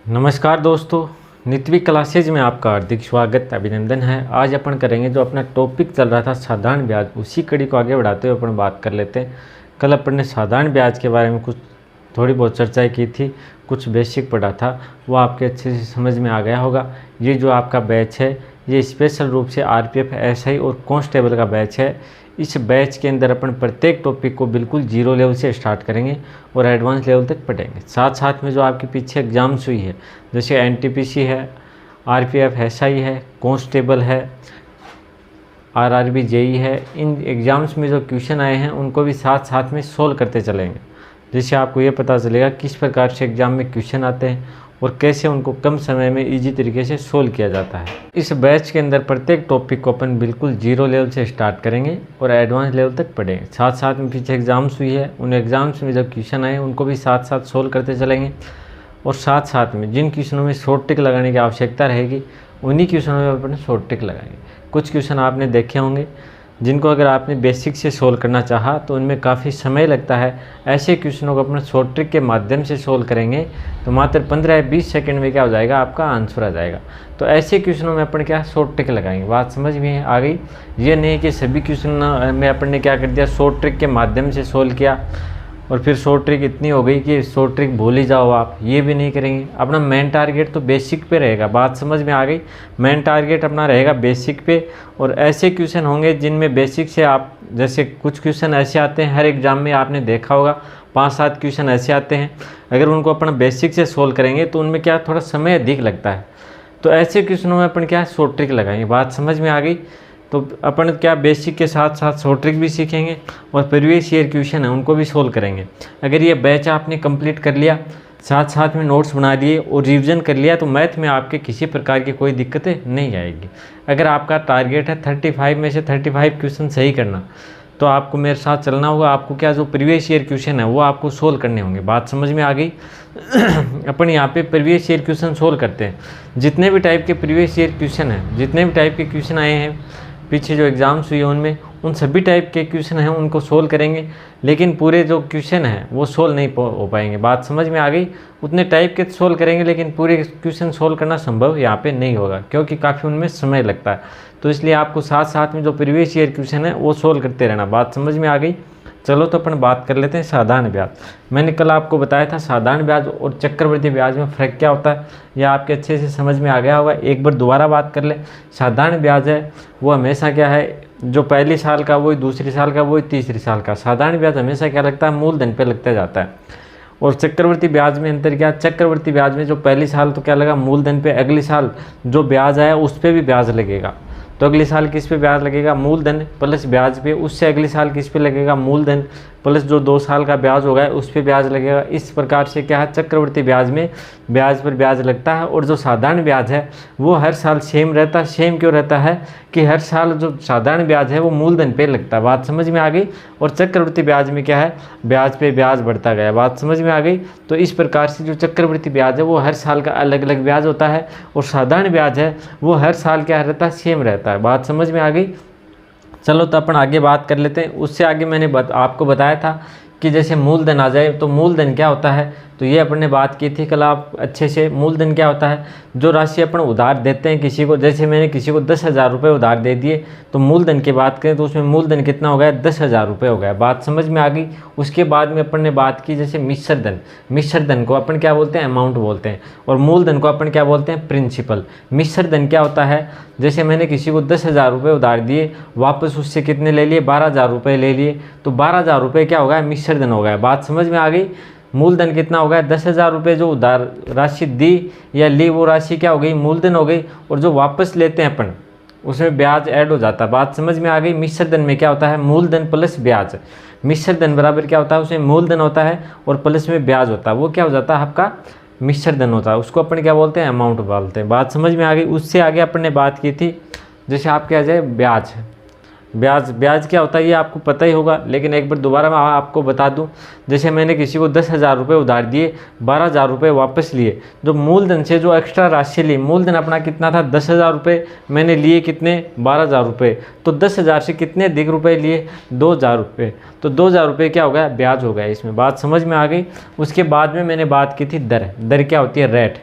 नमस्कार दोस्तों, नित्वी क्लासेज में आपका हार्दिक स्वागत अभिनंदन है। आज अपन करेंगे जो अपना टॉपिक चल रहा था साधारण ब्याज, उसी कड़ी को आगे बढ़ाते हुए अपन बात कर लेते हैं। कल अपन ने साधारण ब्याज के बारे में कुछ थोड़ी बहुत चर्चा की थी, कुछ बेसिक पढ़ा था, वो आपके अच्छे से समझ में आ गया होगा। ये जो आपका बैच है ये स्पेशल रूप से आरपीएफ, एसआई और कांस्टेबल का बैच है। इस बैच के अंदर अपन प्रत्येक टॉपिक को बिल्कुल जीरो लेवल से स्टार्ट करेंगे और एडवांस लेवल तक पढ़ेंगे। साथ साथ में जो आपके पीछे एग्ज़ाम्स हुई है, जैसे एनटीपीसी है, आरपीएफ, एसआई है, कांस्टेबल है, आरआरबी, जेई है, इन एग्ज़ाम्स में जो क्वेश्चन आए हैं उनको भी साथ साथ में सोल्व करते चलेंगे, जिससे आपको ये पता चलेगा किस प्रकार से एग्ज़ाम में क्वेश्चन आते हैं और कैसे उनको कम समय में इजी तरीके से सोल्व किया जाता है। इस बैच के अंदर प्रत्येक टॉपिक को अपन बिल्कुल जीरो लेवल से स्टार्ट करेंगे और एडवांस लेवल तक पढ़ेंगे। साथ साथ में पीछे एग्ज़ाम्स हुई है, उन एग्ज़ाम्स में जो क्वेश्चन आए उनको भी साथ साथ सोल्व करते चलेंगे और साथ साथ में जिन क्वेश्चनों में शॉर्ट ट्रिक लगाने की आवश्यकता रहेगी उन्हीं क्वेश्चनों में अपन शॉर्ट ट्रिक लगाएंगे। कुछ क्वेश्चन आपने देखे होंगे जिनको अगर आपने बेसिक से सोल्व करना चाहा तो उनमें काफ़ी समय लगता है। ऐसे क्वेश्चनों को अपने शॉर्ट ट्रिक के माध्यम से सोल्व करेंगे तो मात्र 15 या 20 सेकंड में क्या हो जाएगा, आपका आंसर आ जाएगा। तो ऐसे क्वेश्चनों में अपन क्या शॉर्ट ट्रिक लगाएंगे। बात समझ में आ गई? ये नहीं कि सभी क्वेश्चन में अपन ने क्या कर दिया, शॉर्ट ट्रिक के माध्यम से सोल्व किया और फिर शॉर्ट ट्रिक इतनी हो गई कि शॉर्ट ट्रिक भूल ही जाओ आप। ये भी नहीं करेंगे। अपना मेन टारगेट तो बेसिक पे रहेगा। बात समझ में आ गई? मेन टारगेट अपना रहेगा बेसिक पे और ऐसे क्वेश्चन होंगे जिनमें बेसिक से आप, जैसे कुछ क्वेश्चन ऐसे आते हैं हर एग्जाम में, आपने देखा होगा 5-7 क्वेश्चन ऐसे आते हैं, अगर उनको अपना बेसिक से सोल्व करेंगे तो उनमें क्या थोड़ा समय अधिक लगता है। तो ऐसे क्वेश्चनों में अपन क्या शॉर्ट ट्रिक लगाएंगे। बात समझ में आ गई? तो अपन क्या बेसिक के साथ साथ शॉर्ट ट्रिक भी सीखेंगे और प्रीवियस ईयर क्वेश्चन है उनको भी सोल्व करेंगे। अगर ये बैच आपने कंप्लीट कर लिया, साथ साथ में नोट्स बना लिए और रिवीजन कर लिया तो मैथ में आपके किसी प्रकार की कोई दिक्कतें नहीं आएगी। अगर आपका टारगेट है 35 में से 35 क्वेश्चन सही करना तो आपको मेरे साथ चलना होगा। आपको क्या जो प्रीवियस ईयर क्वेश्चन है वो आपको सोल्व करने होंगे। बात समझ में आ गई? अपन यहाँ पे प्रीवियस ईयर क्वेश्चन सोल्व करते हैं। जितने भी टाइप के प्रीवियस ईयर क्वेश्चन हैं, जितने भी टाइप के क्वेश्चन आए हैं पीछे जो एग्ज़ाम्स हुई है उनमें, उन सभी टाइप के क्वेश्चन हैं उनको सोल्व करेंगे, लेकिन पूरे जो क्वेश्चन हैं वो सोल्व नहीं हो पाएंगे। बात समझ में आ गई? उतने टाइप के सोल्व करेंगे लेकिन पूरे क्वेश्चन सोल्व करना संभव यहाँ पे नहीं होगा, क्योंकि काफ़ी उनमें समय लगता है। तो इसलिए आपको साथ साथ में जो प्रीवियस ईयर क्वेश्चन है वो सोल्व करते रहना। बात समझ में आ गई? चलो तो अपन बात कर लेते हैं साधारण ब्याज। मैंने कल आपको बताया था साधारण ब्याज और चक्रवृद्धि ब्याज में फ़र्क क्या होता है, यह आपके अच्छे से समझ में आ गया होगा। एक बार दोबारा बात कर ले। साधारण ब्याज है वो हमेशा क्या है, जो पहली साल का वही, दूसरी साल का वही, तीसरी साल का। साधारण ब्याज हमेशा क्या लगता है, मूलधन पे लगता जाता है। और चक्रवृद्धि ब्याज में अंतर क्या, चक्रवृद्धि ब्याज में जो पहली साल तो क्या लगा मूलधन पे, अगली साल जो ब्याज आया उस पर भी ब्याज लगेगा। तो अगली साल किस पे ब्याज लगेगा, मूलधन प्लस ब्याज पे। उससे अगली साल किस पे लगेगा, मूलधन प्लस जो 2 साल का ब्याज होगा उस पे ब्याज लगेगा। इस प्रकार से क्या है, चक्रवृद्धि ब्याज में ब्याज पर ब्याज लगता है। और जो साधारण ब्याज है वो हर साल सेम रहता है। सेम क्यों रहता है कि हर साल जो साधारण ब्याज है वो मूलधन पे लगता है। बात समझ में आ गई? और चक्रवृद्धि ब्याज में क्या है, ब्याज पे ब्याज बढ़ता गया। बात समझ में आ गई? तो इस प्रकार से जो चक्रवृद्धि ब्याज है वो हर साल का अलग अलग ब्याज होता है और साधारण ब्याज है वो हर साल क्या रहता है, सेम रहता है। बात समझ में आ गई? चलो तो अपन आगे बात कर लेते हैं। उससे आगे मैंने आपको बताया था कि जैसे मूलधन आ जाए तो मूलधन क्या होता है, तो ये अपन ने बात की थी कल आप अच्छे से। मूलधन क्या होता है, जो राशि अपन उधार देते हैं किसी को, जैसे मैंने किसी को 10,000 रुपये उधार दे दिए तो मूलधन की बात करें तो उसमें मूलधन कितना हो गया, 10,000 रुपये हो गया। बात समझ में आ गई? उसके बाद में अपन ने बात की जैसे मिश्र धन। मिश्र धन को अपन क्या बोलते हैं, अमाउंट बोलते हैं, और मूलधन को अपन क्या बोलते हैं, प्रिंसिपल। मिश्र धन क्या होता है, जैसे मैंने किसी को 10,000 रुपये उधार दिए, वापस उससे कितने ले लिए, 12,000 रुपये ले लिए, तो 12,000 रुपये क्या हो गया, मिश्र धन हो गया। बात समझ में आ गई? मूलधन कितना हो गया, 10,000 रुपये जो उधार राशि दी या ली वो राशि क्या हो गई, मूलधन हो गई। और जो वापस लेते हैं अपन उसमें ब्याज ऐड हो जाता है। बात समझ में आ गई? मिश्र धन में क्या होता है, मूलधन प्लस ब्याज। मिश्र धन बराबर क्या होता है, उसमें मूलधन होता है और प्लस में ब्याज होता है, वो क्या हो जाता है आपका मिश्र धन होता है। उसको अपन क्या बोलते हैं, अमाउंट बोलते हैं। बात समझ में आ गई? उससे आगे अपन ने बात की थी जैसे आपके आ जाए ब्याज। ब्याज क्या होता है ये आपको पता ही होगा, लेकिन एक बार दोबारा मैं आपको बता दूं। जैसे मैंने किसी को 10,000 रुपये उधार दिए, 12,000 रुपये वापस लिए, जो मूलधन से जो एक्स्ट्रा राशि ली, मूलधन अपना कितना था 10,000 रुपये, मैंने लिए कितने 12,000 रुपये, तो 10,000 से कितने अधिक रुपये लिए 2,000 रुपये, तो 2,000 रुपये क्या हो गया, ब्याज हो गया इसमें। बात समझ में आ गई? उसके बाद में मैंने बात की थी दर। दर क्या होती है, रेट।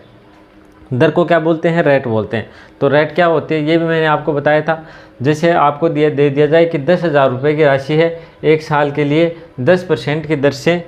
दर को क्या बोलते हैं, रेट बोलते हैं। तो रेट क्या होती है ये भी मैंने आपको बताया था। जैसे आपको दे दिया जाए कि 10,000 रुपये की राशि है, 1 साल के लिए 10% की दर से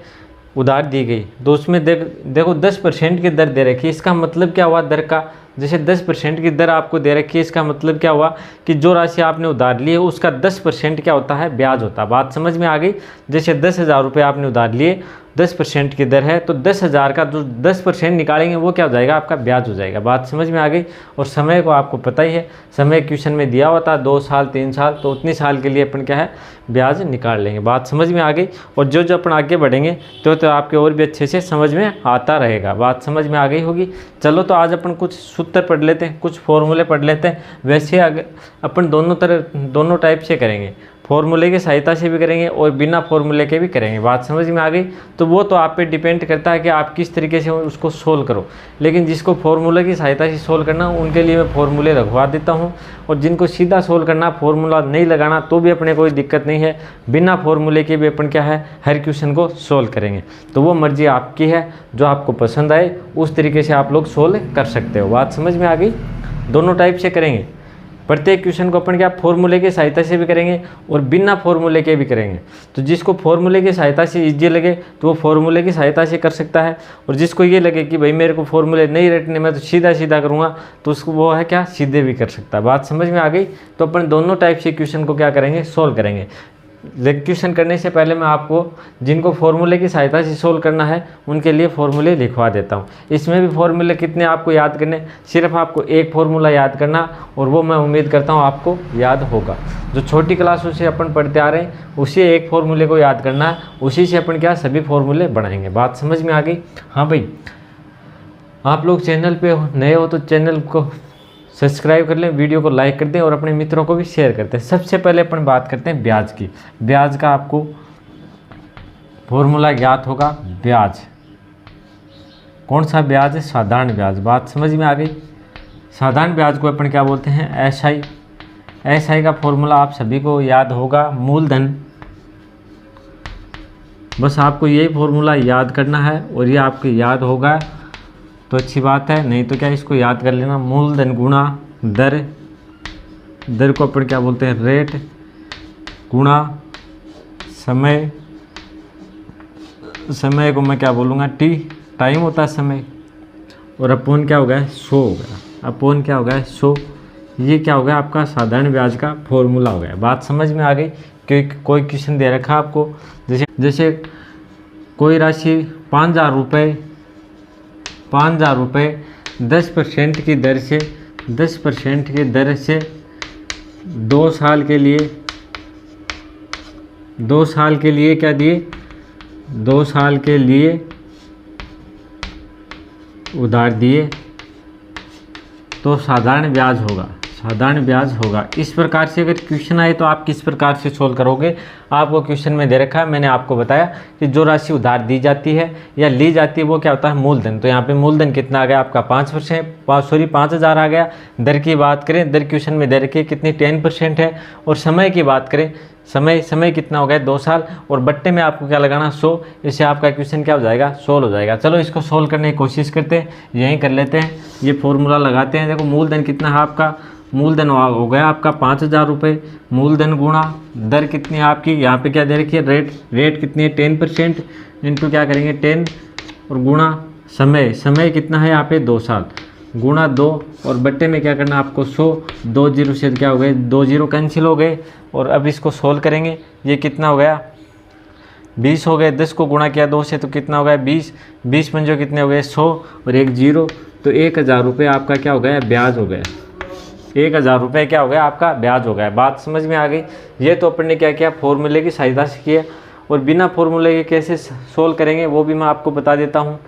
उधार दी गई, तो उसमें देखो 10% की दर दे रखी है। इसका मतलब क्या हुआ दर का, जैसे 10% की दर आपको दे रखी है, इसका मतलब क्या हुआ कि जो राशि आपने उधार ली है उसका 10% क्या होता है, ब्याज होता है। बात समझ में आ गई। जैसे 10,000 रुपये आपने उधार लिए, 10% की दर है, तो 10,000 का जो 10% निकालेंगे वो क्या हो जाएगा, आपका ब्याज हो जाएगा। बात समझ में आ गई। और समय को आपको पता ही है, समय क्वेश्चन में दिया होता है 2 साल 3 साल, तो उतनी साल के लिए अपन क्या है, ब्याज निकाल लेंगे। बात समझ में आ गई। और जो जो अपन आगे बढ़ेंगे तो आपके और भी अच्छे से समझ में आता रहेगा। बात समझ में आ गई होगी। चलो तो आज अपन कुछ सूत्र पढ़ लेते हैं, कुछ फॉर्मूले पढ़ लेते हैं। वैसे अगर अपन दोनों टाइप से करेंगे, फॉर्मूले की सहायता से भी करेंगे और बिना फॉर्मूले के भी करेंगे। बात समझ में आ गई। तो वो तो आप पे डिपेंड करता है कि आप किस तरीके से उसको सोल्व करो। लेकिन जिसको फॉर्मूले की सहायता से सोल्व करना उनके लिए मैं फॉर्मूले लगवा देता हूँ, और जिनको सीधा सोल्व करना, फॉर्मूला नहीं लगाना, तो भी अपने कोई दिक्कत नहीं है। बिना फॉर्मूले के भी अपन क्या है, हर क्वेश्चन को सोल्व करेंगे। तो वो मर्जी आपकी है, जो आपको पसंद आए उस तरीके से आप लोग सोल्व कर सकते हो। बात समझ में आ गई। दोनों टाइप से करेंगे। प्रत्येक क्वेश्चन को अपन क्या फॉर्मूले की सहायता से भी करेंगे और बिना फॉर्मूले के भी करेंगे। तो जिसको फॉर्मूले की सहायता से इजी लगे तो वो फॉर्मूले की सहायता से कर सकता है, और जिसको ये लगे कि भाई मेरे को फॉर्मूले नहीं रटने, मैं तो सीधा सीधा करूँगा, तो उसको वो है क्या, सीधे भी कर सकता है। बात समझ में आ गई। तो अपन दोनों टाइप से क्वेश्चन को क्या करेंगे, सोल्व करेंगे। क्वेश्चन करने से पहले मैं आपको जिनको फॉर्मूले की सहायता से सोल्व करना है उनके लिए फॉर्मूले लिखवा देता हूँ। इसमें भी फॉर्मूले कितने आपको याद करने, सिर्फ आपको एक फॉर्मूला याद करना, और वो मैं उम्मीद करता हूँ आपको याद होगा। जो छोटी क्लासों से अपन पढ़ते आ रहे हैं उसी एक फॉर्मूले को याद करना है, उसी से अपन क्या सभी फॉर्मूले बनाएंगे। बात समझ में आ गई। हाँ भाई, आप लोग चैनल पे नए हो तो चैनल को सब्सक्राइब कर लें, वीडियो को लाइक कर दें और अपने मित्रों को भी शेयर करते हैं। सबसे पहले अपन बात करते हैं ब्याज की। ब्याज का आपको फॉर्मूला ज्ञात होगा। ब्याज कौन सा ब्याज है, साधारण ब्याज। बात समझ में आ गई। साधारण ब्याज को अपन क्या बोलते हैं, एसआई। एसआई का फॉर्मूला आप सभी को याद होगा, मूलधन। बस आपको यही फॉर्मूला याद करना है और ये आपको याद होगा तो अच्छी बात है, नहीं तो क्या इसको याद कर लेना। मूलधन गुणा दर, दर को अपन क्या बोलते हैं, रेट, गुणा समय, समय को मैं क्या बोलूँगा, टी, टाइम होता है समय, और अपोन क्या हो गया, 100 हो गया। अपोन क्या हो गया, 100। ये क्या हो गया, आपका साधारण ब्याज का फॉर्मूला हो गया। बात समझ में आ गई। क्योंकि कोई क्वेश्चन दे रखा आपको, जैसे कोई राशि 5,000 रुपये 10% की दर से 10% की दर से 2 साल के लिए क्या दिए, 2 साल के लिए उधार दिए, तो साधारण ब्याज होगा। साधारण ब्याज होगा। इस प्रकार से अगर क्वेश्चन आए तो आप किस प्रकार से सोल्व करोगे, आपको क्वेश्चन में दे रखा है। मैंने आपको बताया कि जो राशि उधार दी जाती है या ली जाती है वो क्या होता है, मूलधन। तो यहाँ पे मूलधन कितना आ गया आपका, 5,000 आ गया। दर की बात करें, दर क्वेश्चन में दे रखी है कितनी, 10% है। और समय की बात करें, समय कितना हो गया, 2 साल, और बट्टे में आपको क्या लगाना, 100। इससे आपका क्वेश्चन क्या हो जाएगा, सोल्व हो जाएगा। चलो इसको सोल्व करने की कोशिश करते हैं, यहीं कर लेते हैं। ये फॉर्मूला लगाते हैं। देखो मूलधन कितना है आपका, मूलधन हो गया आपका 5,000 रुपये। मूलधन गुणा दर कितनी है आपकी, यहाँ पे क्या दे रखी है, रेट कितनी है, 10%, इंटू क्या करेंगे 10, और गुणा समय कितना है यहाँ पे, 2 साल, गुणा 2, और बट्टे में क्या करना आपको 100। 2 जीरो से क्या हो गए, 2 जीरो कैंसिल हो गए। और अब इसको सोल्व करेंगे, ये कितना हो गया, 20 हो गए। 10 को गुणा किया 2 से तो कितना हो गया, 20। 20 पंजो कितने हो गए, 100, और 1 जीरो, तो 1,000 रुपये आपका क्या हो गया, ब्याज हो गया। 1,000 रुपये क्या हो गया आपका, ब्याज हो गया। बात समझ में आ गई। ये तो अपन ने क्या किया, फॉर्मूले की सहायता से किया, और बिना फॉर्मूले के कैसे सोल्व करेंगे वो भी मैं आपको बता देता हूँ।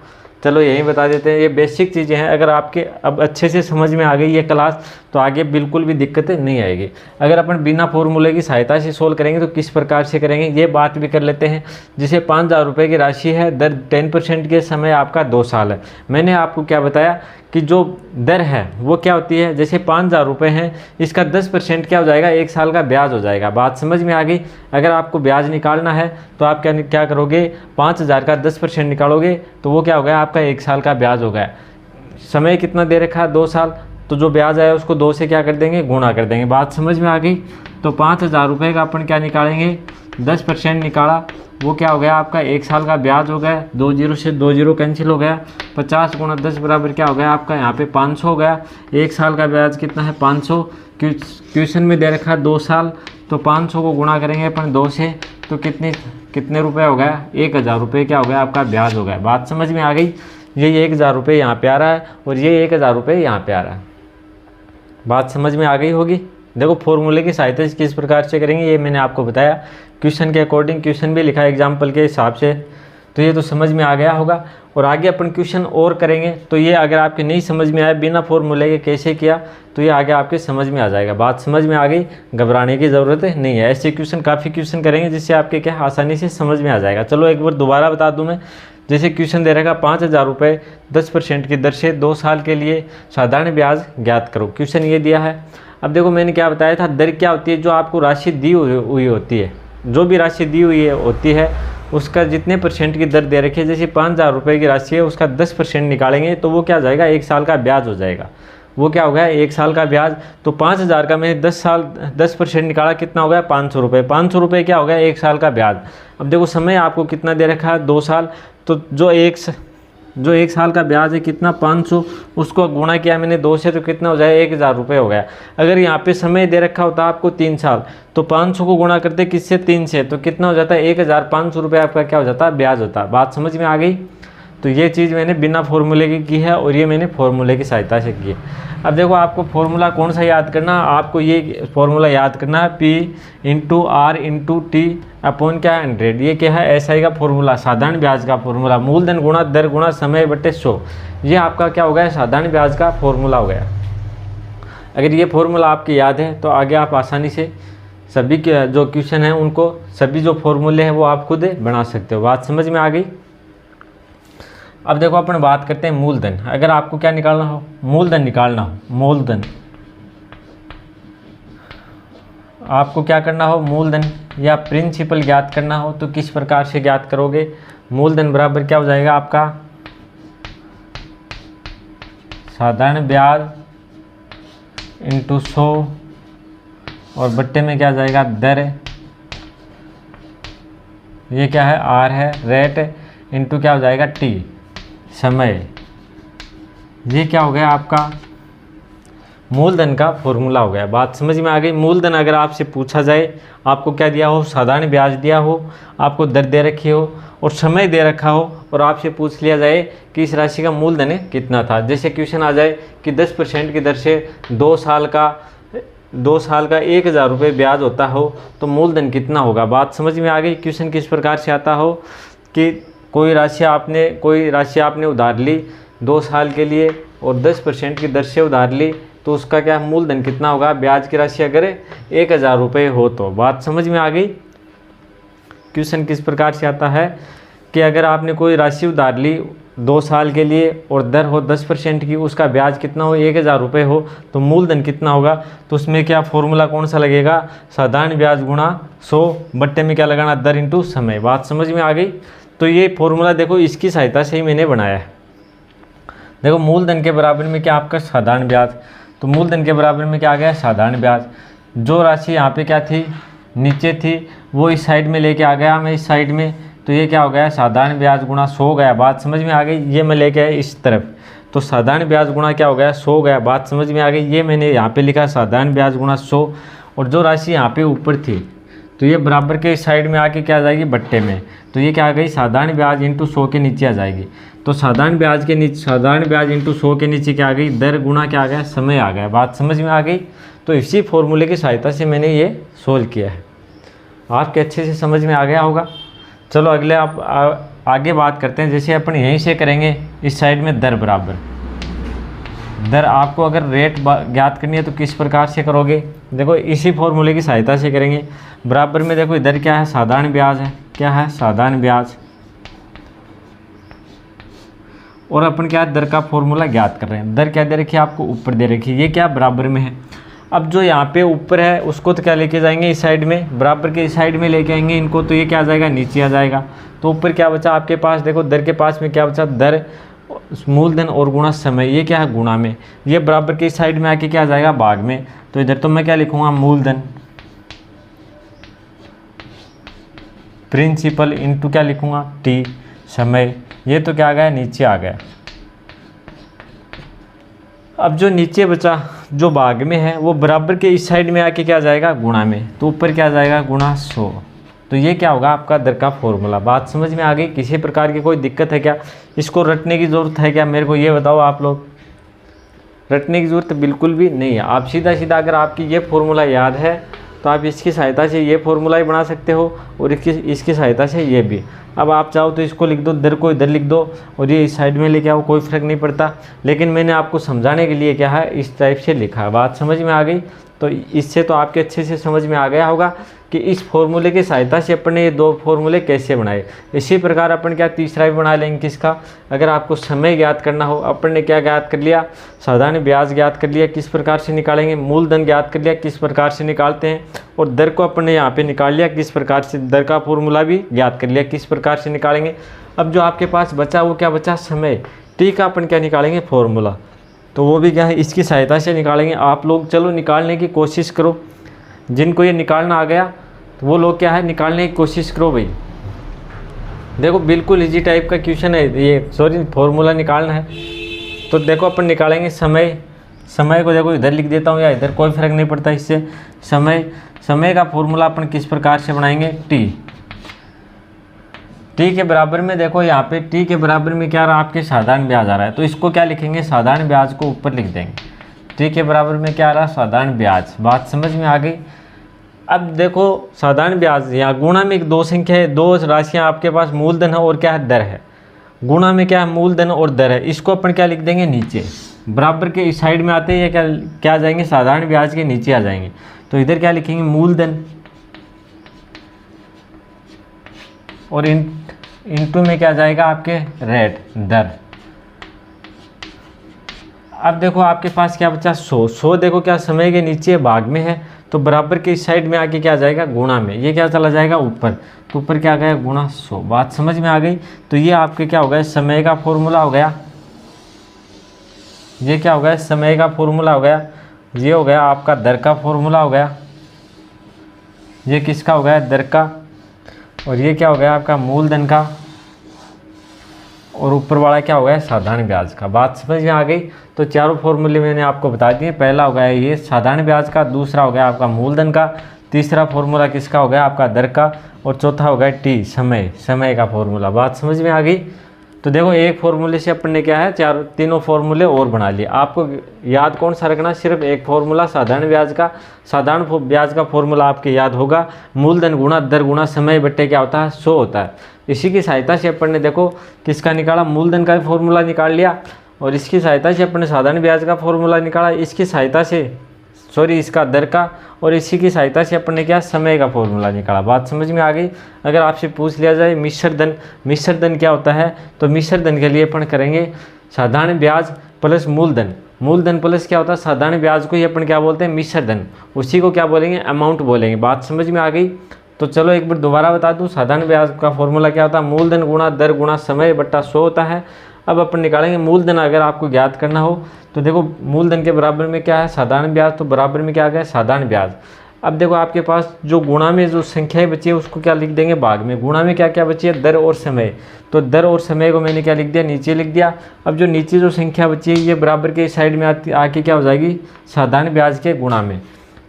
चलो यही बता देते हैं। ये बेसिक चीज़ें हैं। अगर आपके अब अच्छे से समझ में आ गई ये क्लास तो आगे बिल्कुल भी दिक्कतें नहीं आएगी। अगर अपन बिना फॉर्मूले की सहायता से सोल्व करेंगे तो किस प्रकार से करेंगे ये बात भी कर लेते हैं। जैसे 5,000 रुपये की राशि है, दर 10% के समय आपका 2 साल है। मैंने आपको क्या बताया कि जो दर है वो क्या होती है, जैसे 5,000 रुपये हैं, इसका 10% क्या हो जाएगा, 1 साल का ब्याज हो जाएगा। बात समझ में आ गई। अगर आपको ब्याज निकालना है तो आप क्या करोगे, 5,000 का 10% निकालोगे तो वो क्या हो गया आपका 1 साल का ब्याज हो गया। समय कितना दे रखा है 2 साल, तो जो ब्याज आया उसको 2 से क्या कर देंगे, गुणा कर देंगे। बात समझ में आ गई। तो 5,000 रुपये का अपन क्या निकालेंगे, 10% निकाला, वो क्या हो गया आपका 1 साल का ब्याज हो गया। 2 जीरो से 2 जीरो कैंसिल हो गया। 50 गुणा 10 बराबर क्या हो गया आपका यहाँ पे 500 हो गया। 1 साल का ब्याज कितना है 500। क्वेश्चन में दे रखा है 2 साल, तो 500 को गुणा करेंगे अपन 2 से, तो कितने रुपए हो गया, 1,000 रुपये क्या हो गया आपका ब्याज हो गया। बात समझ में आ गई। ये 1,000 रुपये यहाँ पे आ रहा है और ये 1,000 रुपये यहाँ पे आ रहा है। बात समझ में आ गई होगी। देखो फॉर्मूले की सहायता से किस प्रकार से करेंगे ये मैंने आपको बताया, क्वेश्चन के अकॉर्डिंग क्वेश्चन भी लिखा है एग्जाम्पल के हिसाब से, तो ये तो समझ में आ गया होगा। और आगे अपन क्वेश्चन और करेंगे, तो ये अगर आपके नहीं समझ में आया बिना फॉर्मूले के कैसे किया, तो ये आगे आपके समझ में आ जाएगा। बात समझ में आ गई, घबराने की ज़रूरत नहीं है। ऐसे क्वेश्चन काफ़ी क्वेश्चन करेंगे जिससे आपके क्या आसानी से समझ में आ जाएगा। चलो एक बार दोबारा बता दूँ मैं। जैसे क्वेश्चन दे रहेगा 5,000 रुपये 10% की दर से 2 साल के लिए साधारण ब्याज ज्ञात करो। क्वेश्चन ये दिया है। अब देखो मैंने क्या बताया था, दर क्या होती है, जो आपको राशि दी हुई होती है, जो भी राशि दी हुई होती है उसका जितने परसेंट की दर दे रखी है, जैसे 5,000 रुपये की राशि है उसका 10% निकालेंगे तो वो क्या जाएगा 1 साल का ब्याज हो जाएगा। वो क्या हो गया 1 साल का ब्याज। तो 5,000 का मैंने 10% निकाला, कितना हो गया 500 रुपये। 500 रुपये क्या हो गया 1 साल का ब्याज। अब देखो समय आपको कितना दे रखा है 2 साल, तो जो एक साल का ब्याज है कितना 500, उसको गुणा किया मैंने 2 से, तो कितना हो जाए 1,000 रुपये हो गया। अगर यहाँ पे समय दे रखा होता आपको 3 साल, तो 500 को गुणा करते किससे 3 से, तो कितना हो जाता है 1,500 रुपये आपका क्या हो जाता है ब्याज होता है। बात समझ में आ गई। तो ये चीज़ मैंने बिना फॉर्मूले की है और ये मैंने फॉर्मूले की सहायता से की है। अब देखो आपको फॉर्मूला कौन सा याद करना, आपको ये फॉर्मूला याद करना है P/R/T अपॉन क्या 100। ये क्या है SI का फॉर्मूला, साधारण ब्याज का फॉर्मूला, मूलधन गुणा दर गुणा समय बटे 100। ये आपका क्या हो गया साधारण ब्याज का फॉर्मूला हो गया। अगर ये फॉर्मूला आपकी याद है तो आगे आप आसानी से सभी के जो क्वेश्चन हैं उनको सभी जो फॉर्मूले हैं वो आप खुद बना सकते हो। बात समझ में आ गई। अब देखो अपन बात करते हैं मूलधन। अगर आपको क्या निकालना हो, मूलधन निकालना हो, मूलधन आपको क्या करना हो, मूलधन या प्रिंसिपल ज्ञात करना हो तो किस प्रकार से ज्ञात करोगे। मूलधन बराबर क्या हो जाएगा आपका साधारण ब्याज इंटू 100 और बट्टे में क्या जाएगा दर, ये क्या है R है रेट, इंटू क्या हो जाएगा T समय। ये क्या हो गया आपका मूलधन का फॉर्मूला हो गया। बात समझ में आ गई। मूलधन अगर आपसे पूछा जाए, आपको क्या दिया हो साधारण ब्याज दिया हो, आपको दर दे रखी हो और समय दे रखा हो, और आपसे पूछ लिया जाए कि इस राशि का मूलधन कितना था। जैसे क्वेश्चन आ जाए कि 10% की दर से 2 साल का 1,000 रुपये ब्याज होता हो तो मूलधन कितना होगा। बात समझ में आ गई। क्वेश्चन किस प्रकार से आता हो कि कोई राशि आपने उधार ली 2 साल के लिए और 10% की दर से उधार ली, तो उसका क्या मूलधन कितना होगा, ब्याज की राशि अगर 1,000 रुपये हो तो। बात समझ में आ गई। क्वेश्चन किस प्रकार से आता है कि अगर आपने कोई राशि उधार ली 2 साल के लिए और दर हो 10% की, उसका ब्याज कितना हो 1,000 रुपये हो, तो मूलधन कितना होगा। तो उसमें क्या फॉर्मूला कौन सा लगेगा, साधारण ब्याज गुणा 100 बट्टे में क्या लगाना दर इंटू समय। बात समझ में आ गई। तो ये फॉर्मूला देखो इसकी सहायता से ही मैंने बनाया है। देखो मूलधन के बराबर में क्या आपका साधारण ब्याज, तो मूलधन के बराबर में क्या आ गया साधारण ब्याज। जो राशि यहाँ पे क्या थी नीचे थी वो इस साइड में लेके आ गया मैं इस साइड में, तो ये क्या हो गया साधारण ब्याज गुणा 100 गया। बात समझ में आ गई। ये मैं लेके आया इस तरफ, तो साधारण ब्याज गुणा क्या हो गया 100 गया। बात समझ में आ गई। ये मैंने यहाँ पे लिखा साधारण ब्याज गुणा 100, और जो राशि यहाँ पे ऊपर थी तो ये बराबर के इस साइड में आके क्या आ जाएगी बट्टे में, तो ये क्या आ गई साधारण ब्याज इंटू 100 के नीचे आ जाएगी। तो साधारण ब्याज इंटू 100 के नीचे क्या आ गई दर गुणा क्या आ गया समय आ गया। बात समझ में आ गई। तो इसी फॉर्मूले की सहायता से मैंने ये सोल्व किया है। आपके अच्छे से समझ में आ गया होगा। चलो अगले आगे बात करते हैं। जैसे अपन यहीं से करेंगे इस साइड में दर बराबर दर, आपको अगर रेट ज्ञात करनी है तो किस प्रकार से करोगे, देखो इसी फॉर्मूले की सहायता से करेंगे। बराबर में देखो इधर क्या है साधारण ब्याज है, क्या है साधारण ब्याज, और अपन क्या दर का फॉर्मूला ज्ञात कर रहे हैं। दर क्या दे रखी है आपको ऊपर दे रखी है, ये क्या बराबर में है। अब जो यहाँ पे ऊपर है उसको तो क्या लेके जाएंगे इस साइड में, बराबर के इस साइड में लेके आएंगे इनको, तो ये क्या आ जाएगा नीचे आ जाएगा। तो ऊपर क्या बचा आपके पास, देखो दर के पास में क्या बचा दर मूलधन और गुणा समय, ये क्या है गुणा में, ये बराबर की साइड में आके क्या आ जाएगा भाग में। तो इधर तो मैं क्या लिखूंगा मूलधन प्रिंसिपल इंटू क्या लिखूंगा टी समय, ये तो क्या आ गया नीचे आ गया। अब जो नीचे बचा जो भाग में है वो बराबर के इस साइड में आके क्या आ जाएगा गुणा में, तो ऊपर क्या आ जाएगा गुणा 100। तो ये क्या होगा आपका दर का फॉर्मूला। बात समझ में आ गई? किसी प्रकार की कोई दिक्कत है क्या? इसको रटने की ज़रूरत है क्या? मेरे को ये बताओ आप लोग। रटने की ज़रूरत बिल्कुल भी नहीं है। आप सीधा सीधा अगर आपकी ये फॉर्मूला याद है तो आप इसकी सहायता से ये फॉर्मूला ही बना सकते हो और इसकी सहायता से ये भी। अब आप चाहो तो इसको लिख दो, दर को इधर लिख दो और ये इस साइड में लेके आओ, कोई फ़र्क नहीं पड़ता। लेकिन मैंने आपको समझाने के लिए क्या है इस टाइप से लिखा है। बात समझ में आ गई? तो इससे तो आपके अच्छे से समझ में आ गया होगा कि इस फॉर्मूले की सहायता से अपन ने ये दो फॉर्मूले कैसे बनाए। इसी प्रकार अपन क्या तीसरा भी बना लेंगे किसका, अगर आपको समय ज्ञात करना हो। अपन ने क्या ज्ञात कर लिया, साधारण ब्याज ज्ञात कर लिया, किस प्रकार से निकालेंगे, मूलधन ज्ञात कर लिया, किस प्रकार से निकालते हैं, और दर को अपन ने यहाँ पे निकाल लिया, किस प्रकार से दर का फॉर्मूला भी ज्ञात कर लिया, किस प्रकार से निकालेंगे। अब जो आपके पास बचा वो क्या बचा, समय। टी का अपन क्या निकालेंगे फॉर्मूला, तो वो भी क्या है इसकी सहायता से निकालेंगे। आप लोग चलो निकालने की कोशिश करो, जिनको ये निकालना आ गया तो वो लोग क्या है निकालने की कोशिश करो भाई। देखो बिल्कुल इजी टाइप का क्वेश्चन है ये, सॉरी फॉर्मूला निकालना है। तो देखो अपन निकालेंगे समय। समय को देखो इधर लिख देता हूँ या इधर, कोई फर्क नहीं पड़ता इससे। समय का फॉर्मूला अपन किस प्रकार से बनाएंगे, टी के बराबर में, देखो यहाँ पे टी के बराबर में क्या रहा आपके साधारण ब्याज आ रहा है, तो इसको क्या लिखेंगे साधारण ब्याज को ऊपर लिख देंगे। टी के बराबर में क्या आ रहा साधारण ब्याज। बात समझ में आ गई? अब देखो साधारण ब्याज यहाँ गुणा में एक दो संख्या है, दो राशियाँ आपके पास मूलधन है और क्या है दर है। गुणा में क्या है मूलधन और दर है, इसको अपन क्या लिख देंगे नीचे, बराबर के इस साइड में आते हैं क्या आ जाएंगे साधारण ब्याज के नीचे आ जाएंगे। तो इधर क्या लिखेंगे मूलधन और इनटू में क्या जाएगा आपके रेट दर। अब देखो आपके पास क्या बचा 100 देखो क्या समय के नीचे भाग में है, तो बराबर के इस साइड में आके क्या जाएगा गुणा में, ये क्या चला जाएगा ऊपर, तो ऊपर क्या आ गया गुणा 100। बात समझ में आ गई? तो ये आपके क्या हो गया समय का फॉर्मूला हो गया, ये क्या हो गया समय का फॉर्मूला हो गया, ये हो गया आपका दर का फॉर्मूला हो गया, ये किसका हो गया दर का, और ये क्या हो गया आपका मूलधन का, और ऊपर वाला क्या हो गया साधारण ब्याज का। बात समझ में आ गई? तो चारों फॉर्मूले मैंने आपको बता दिए। पहला हो गया ये साधारण ब्याज का, दूसरा हो गया आपका मूलधन का, तीसरा फॉर्मूला किसका हो गया आपका दर का, और चौथा हो गया टी समय का फॉर्मूला। बात समझ में आ गई? तो देखो एक फॉर्मूले से अपन ने क्या है तीनों फॉर्मूले और बना लिए। आपको याद कौन सा रखना, सिर्फ एक फॉर्मूला साधारण ब्याज का। साधारण ब्याज का फॉर्मूला आपके याद होगा मूलधन गुणा दर गुणा समय बट्टे क्या होता है 100 होता है। इसी की सहायता से अपन ने देखो किसका निकाला, मूलधन का भी फॉर्मूला निकाल लिया, और इसकी सहायता से अपन ने साधारण ब्याज का फॉर्मूला निकाला, इसकी सहायता से इसका दर का, और इसी की सहायता से अपन ने क्या समय का फॉर्मूला निकाला। बात समझ में आ गई? अगर आपसे पूछ लिया जाए मिश्र धन क्या होता है, तो मिश्र धन के लिए अपन करेंगे साधारण ब्याज प्लस मूलधन प्लस क्या होता है साधारण ब्याज को ही अपन क्या बोलते हैं मिश्र धन, उसी को क्या बोलेंगे अमाउंट बोलेंगे। बात समझ में आ गई? तो चलो एक बार दोबारा बता दूं, साधारण ब्याज का फॉर्मूला क्या होता है मूलधन गुणा दर गुणा समय बट्टा 100 होता है। अब अपन निकालेंगे मूलधन, अगर आपको ज्ञात करना हो तो देखो मूलधन के बराबर में क्या है साधारण ब्याज, तो बराबर में क्या आ गया साधारण ब्याज। अब देखो आपके पास जो गुणा में जो संख्याएं बची है उसको क्या लिख देंगे भाग में। गुणा में क्या क्या बची है दर और समय, तो दर और समय को मैंने क्या लिख दिया नीचे लिख दिया। अब जो नीचे जो संख्या बची है ये बराबर के साइड में आके क्या हो जाएगी साधारण ब्याज के गुणा में,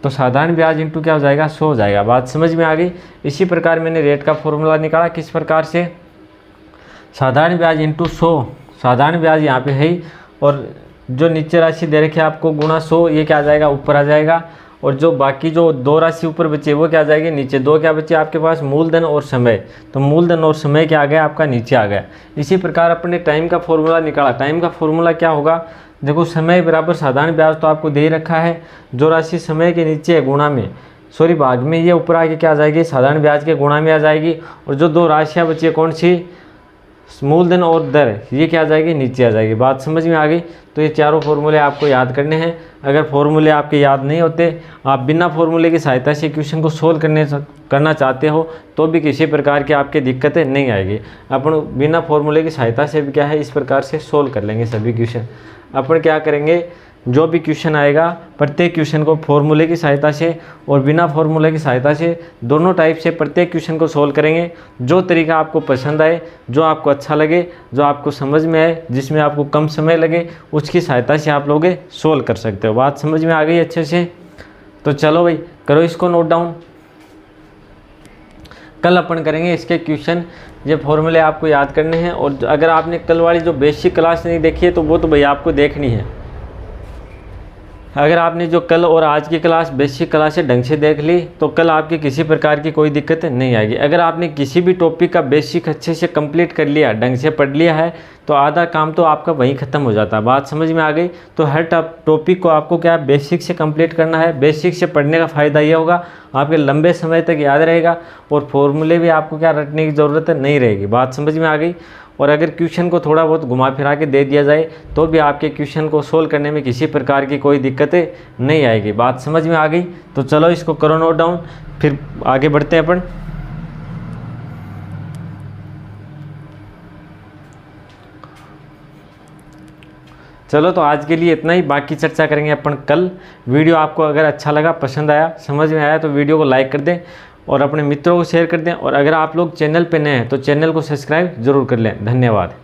तो साधारण ब्याज इंटू क्या हो जाएगा 100 हो जाएगा। बात समझ में आ गई? इसी प्रकार मैंने रेट का फॉर्मूला निकाला, किस प्रकार से साधारण ब्याज इंटू 100, साधारण ब्याज यहाँ पे है ही, और जो नीचे राशि दे रखी है आपको गुणा 100, ये क्या आ जाएगा ऊपर आ जाएगा, और जो बाकी जो दो राशि ऊपर बचे वो क्या आ जाएगी नीचे। दो क्या बचे आपके पास मूलधन और समय, तो मूलधन और समय क्या आ गया आपका नीचे आ गया। इसी प्रकार अपने टाइम का फॉर्मूला निकाला, टाइम का फॉर्मूला क्या होगा, देखो समय बराबर साधारण ब्याज तो आपको दे ही रखा है, जो राशि समय के नीचे है गुणा में भाग में, ये ऊपर आके क्या आ जाएगी साधारण ब्याज के गुणा में आ जाएगी, और जो दो राशियाँ बची है कौन सी मूलधन और दर ये क्या आ जाएगी, नीचे आ जाएगी। बात समझ में आ गई। तो ये चारों फॉर्मूले आपको याद करने हैं। अगर फॉर्मूले आपके याद नहीं होते, आप बिना फॉर्मूले की सहायता से क्वेश्चन को सोल्व करना चाहते हो तो भी किसी प्रकार की आपकी दिक्कतें नहीं आएगी। अपन बिना फॉर्मूले की सहायता से भी क्या है, इस प्रकार से सोल्व कर लेंगे सभी क्वेश्चन। अपन क्या करेंगे, जो भी क्वेश्चन आएगा प्रत्येक क्वेश्चन को फॉर्मूले की सहायता से और बिना फॉर्मूले की सहायता से दोनों टाइप से प्रत्येक क्वेश्चन को सोल्व करेंगे। जो तरीका आपको पसंद आए, जो आपको अच्छा लगे, जो आपको समझ में आए, जिसमें आपको कम समय लगे, उसकी सहायता से आप लोग सोल्व कर सकते हो। बात समझ में आ गई अच्छे से? तो चलो भाई करो इसको नोट डाउन। कल अपन करेंगे इसके क्वेश्चन, ये फॉर्मूले आपको याद करने हैं। और अगर आपने कल वाली जो बेसिक क्लास नहीं देखी है तो वो तो भाई आपको देखनी है। अगर आपने जो कल और आज की क्लास बेसिक क्लास से ढंग से देख ली तो कल आपकी किसी प्रकार की कोई दिक्कत नहीं आएगी। अगर आपने किसी भी टॉपिक का बेसिक अच्छे से कंप्लीट कर लिया, ढंग से पढ़ लिया है, तो आधा काम तो आपका वहीं ख़त्म हो जाता है। बात समझ में आ गई? तो हर टॉपिक को आपको क्या बेसिक से कंप्लीट करना है। बेसिक से पढ़ने का फ़ायदा ये होगा आपके लंबे समय तक याद रहेगा और फॉर्मूले भी आपको क्या रटने की ज़रूरत नहीं रहेगी। बात समझ में आ गई? और अगर क्वेश्चन को थोड़ा बहुत घुमा फिरा के दे दिया जाए तो भी आपके क्वेश्चन को सोल्व करने में किसी प्रकार की कोई दिक्कतें नहीं आएगी। बात समझ में आ गई? तो चलो इसको करो नोट डाउन, फिर आगे बढ़ते हैं अपन। चलो तो आज के लिए इतना ही, बाकी चर्चा करेंगे अपन कल। वीडियो आपको अगर अच्छा लगा, पसंद आया, समझ में आया तो वीडियो को लाइक कर दें और अपने मित्रों को शेयर कर दें। और अगर आप लोग चैनल पे नए हैं तो चैनल को सब्सक्राइब जरूर कर लें। धन्यवाद।